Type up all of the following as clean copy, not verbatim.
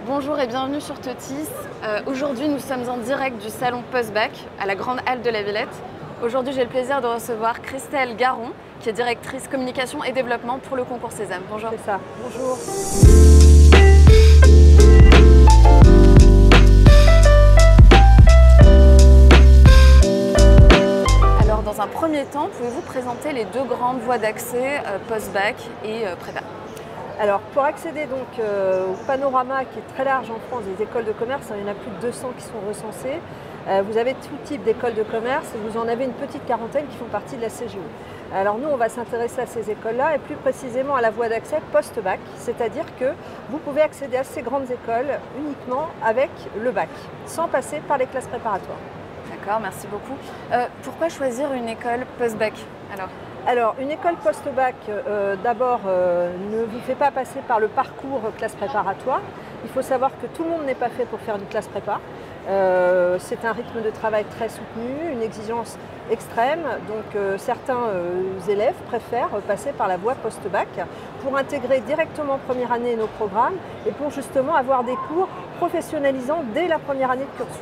Bonjour et bienvenue sur Teutis. Aujourd'hui, nous sommes en direct du salon Post-Bac à la Grande Halle de la Villette. Aujourd'hui, j'ai le plaisir de recevoir Christelle Garon, qui est directrice communication et développement pour le concours Sésame. Bonjour. C'est ça. Bonjour. Alors, dans un premier temps, pouvez-vous présenter les deux grandes voies d'accès Post-Bac et prépa? Alors, pour accéder donc au panorama qui est très large en France des écoles de commerce, il y en a plus de 200 qui sont recensées. Vous avez tout type d'écoles de commerce et vous en avez une petite quarantaine qui font partie de la CGE. Alors nous, on va s'intéresser à ces écoles-là et plus précisément à la voie d'accès post-bac, c'est-à-dire que vous pouvez accéder à ces grandes écoles uniquement avec le bac, sans passer par les classes préparatoires. D'accord, merci beaucoup. Pourquoi choisir une école post-bac alors, une école post-bac, d'abord, ne vous fait pas passer par le parcours classe préparatoire. Il faut savoir que tout le monde n'est pas fait pour faire une classe prépa. C'est un rythme de travail très soutenu, une exigence extrême. Donc, certains élèves préfèrent passer par la voie post-bac pour intégrer directement première année nos programmes et pour justement avoir des cours professionnalisants dès la première année de cursus.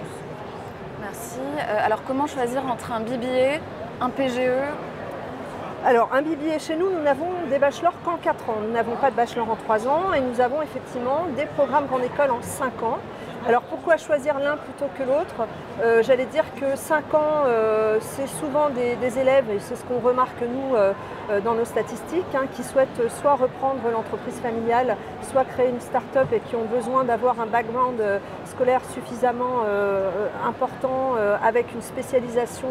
Merci. Alors, comment choisir entre un BBA, un PGE? Alors, un BBA chez nous, nous n'avons des bachelors qu'en 4 ans. Nous n'avons pas de bachelor en 3 ans et nous avons effectivement des programmes grande école en 5 ans. Alors, pourquoi choisir l'un plutôt que l'autre? J'allais dire que 5 ans, c'est souvent des élèves, et c'est ce qu'on remarque nous dans nos statistiques, qui souhaitent soit reprendre l'entreprise familiale, soit créer une start-up et qui ont besoin d'avoir un background scolaire suffisamment important avec une spécialisation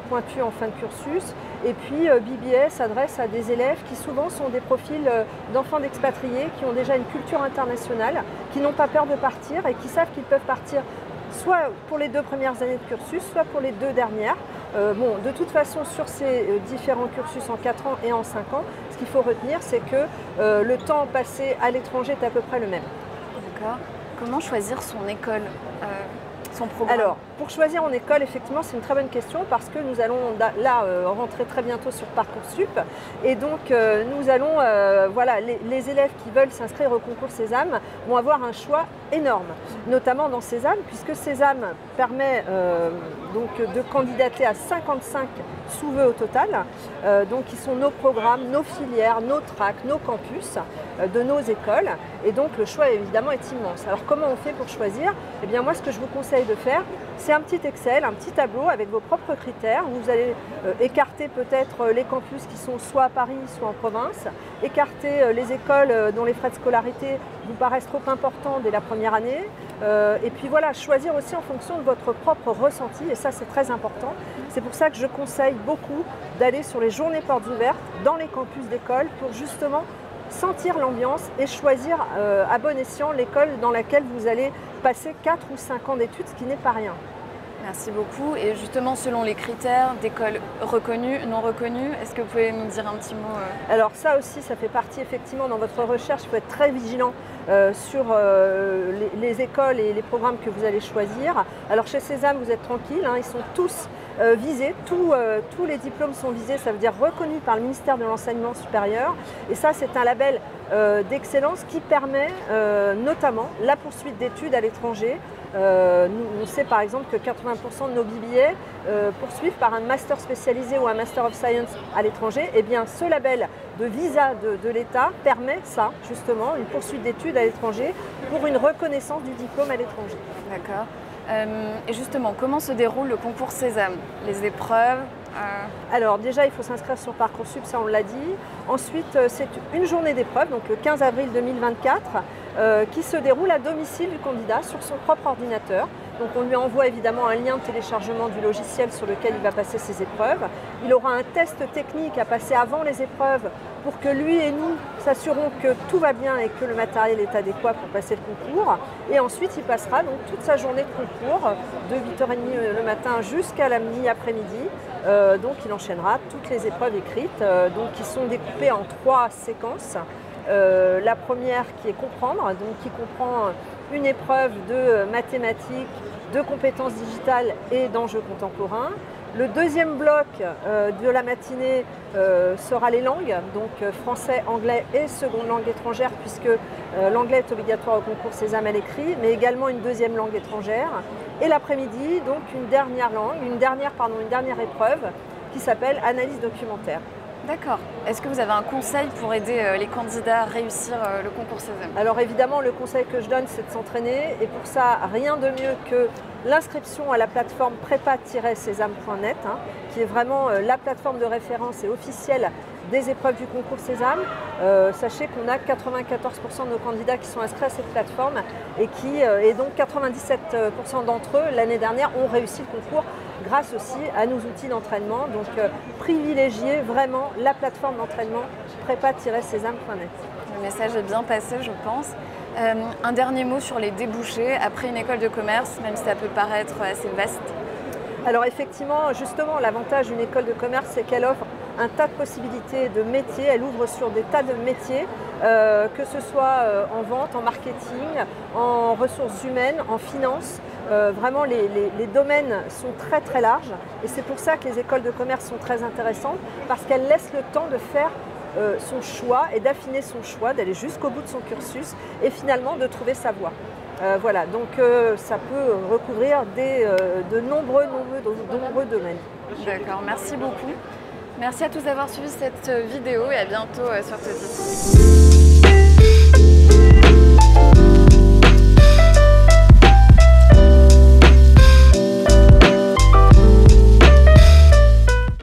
pointue en fin de cursus. Et puis BBA s'adresse à des élèves qui souvent sont des profils d'enfants d'expatriés qui ont déjà une culture internationale, qui n'ont pas peur de partir et qui savent qu'ils peuvent partir soit pour les 2 premières années de cursus, soit pour les 2 dernières. De toute façon, sur ces différents cursus en 4 ans et en 5 ans, ce qu'il faut retenir, c'est que le temps passé à l'étranger est à peu près le même. D'accord. Comment choisir son école, son programme? Alors, pour choisir en école, effectivement, c'est une très bonne question parce que nous allons là rentrer très bientôt sur Parcoursup. Et donc, nous allons, voilà, les élèves qui veulent s'inscrire au concours Sésame vont avoir un choix énorme, notamment dans Sésame, puisque Sésame permet donc de candidater à 55 sous-vœux au total, donc qui sont nos programmes, nos filières, nos tracks, nos campus de nos écoles. Et donc, le choix, évidemment, est immense. Alors, comment on fait pour choisir? Eh bien, moi, ce que je vous conseille de faire, c'est un petit Excel, un petit tableau avec vos propres critères. Vous allez écarter peut-être les campus qui sont soit à Paris, soit en province, écarter les écoles dont les frais de scolarité vous paraissent trop importants dès la première année. Et puis voilà, choisir aussi en fonction de votre propre ressenti, et ça c'est très important. C'est pour ça que je conseille beaucoup d'aller sur les journées portes ouvertes dans les campus d'école pour justement sentir l'ambiance et choisir à bon escient l'école dans laquelle vous allez passer 4 ou 5 ans d'études, ce qui n'est pas rien. Merci beaucoup. Et justement, selon les critères d'écoles reconnues, non reconnues, est-ce que vous pouvez nous dire un petit mot Alors ça aussi, ça fait partie effectivement dans votre recherche. Il faut être très vigilant sur les écoles et les programmes que vous allez choisir. Alors chez Sésame, vous êtes tranquille, ils sont tous visés, tous les diplômes sont visés, ça veut dire reconnus par le ministère de l'Enseignement supérieur. Et ça, c'est un label d'excellence qui permet notamment la poursuite d'études à l'étranger. On sait par exemple que 80% de nos BBA poursuivent par un master spécialisé ou un master of science à l'étranger. Et bien ce label de visa de l'État permet ça, justement, une poursuite d'études à l'étranger pour une reconnaissance du diplôme à l'étranger. D'accord. Et justement, comment se déroule le concours Sésame? Les épreuves Alors déjà, il faut s'inscrire sur Parcoursup, ça on l'a dit. Ensuite, c'est une journée d'épreuve, donc le 15 avril 2024, qui se déroule à domicile du candidat sur son propre ordinateur. Donc on lui envoie évidemment un lien de téléchargement du logiciel sur lequel il va passer ses épreuves. Il aura un test technique à passer avant les épreuves pour que lui et nous s'assurons que tout va bien et que le matériel est adéquat pour passer le concours. Et ensuite, il passera donc toute sa journée de concours de 8h30 le matin jusqu'à la mi-après-midi. Donc il enchaînera toutes les épreuves écrites, donc qui sont découpées en 3 séquences. La première qui est comprendre, donc qui comprend une épreuve de mathématiques, de compétences digitales et d'enjeux contemporains. Le deuxième bloc de la matinée sera les langues, donc français, anglais et seconde langue étrangère, puisque l'anglais est obligatoire au concours Sésame à l'écrit, mais également une deuxième langue étrangère. Et l'après-midi, donc une dernière épreuve qui s'appelle analyse documentaire. D'accord. Est-ce que vous avez un conseil pour aider les candidats à réussir le concours Sésame? Alors évidemment, le conseil que je donne, c'est de s'entraîner. Et pour ça, rien de mieux que l'inscription à la plateforme prépa-sésame.net, qui est vraiment la plateforme de référence et officielle des épreuves du concours Sésame. Sachez qu'on a 94% de nos candidats qui sont inscrits à cette plateforme et donc 97% d'entre eux, l'année dernière, ont réussi le concours grâce aussi à nos outils d'entraînement. Donc privilégiez vraiment la plateforme d'entraînement prépa-sésame.net. Le message est bien passé, je pense. Un dernier mot sur les débouchés après une école de commerce, même si ça peut paraître assez vaste. Alors effectivement, justement, l'avantage d'une école de commerce, c'est qu'elle offre un tas de possibilités de métiers. Elle ouvre sur des tas de métiers, que ce soit en vente, en marketing, en ressources humaines, en finance. Vraiment, les domaines sont très très larges et c'est pour ça que les écoles de commerce sont très intéressantes, parce qu'elles laissent le temps de faire son choix et d'affiner son choix, d'aller jusqu'au bout de son cursus et finalement de trouver sa voie. Voilà, donc ça peut recouvrir de nombreux domaines. D'accord, merci beaucoup. Merci à tous d'avoir suivi cette vidéo et à bientôt sur Totis.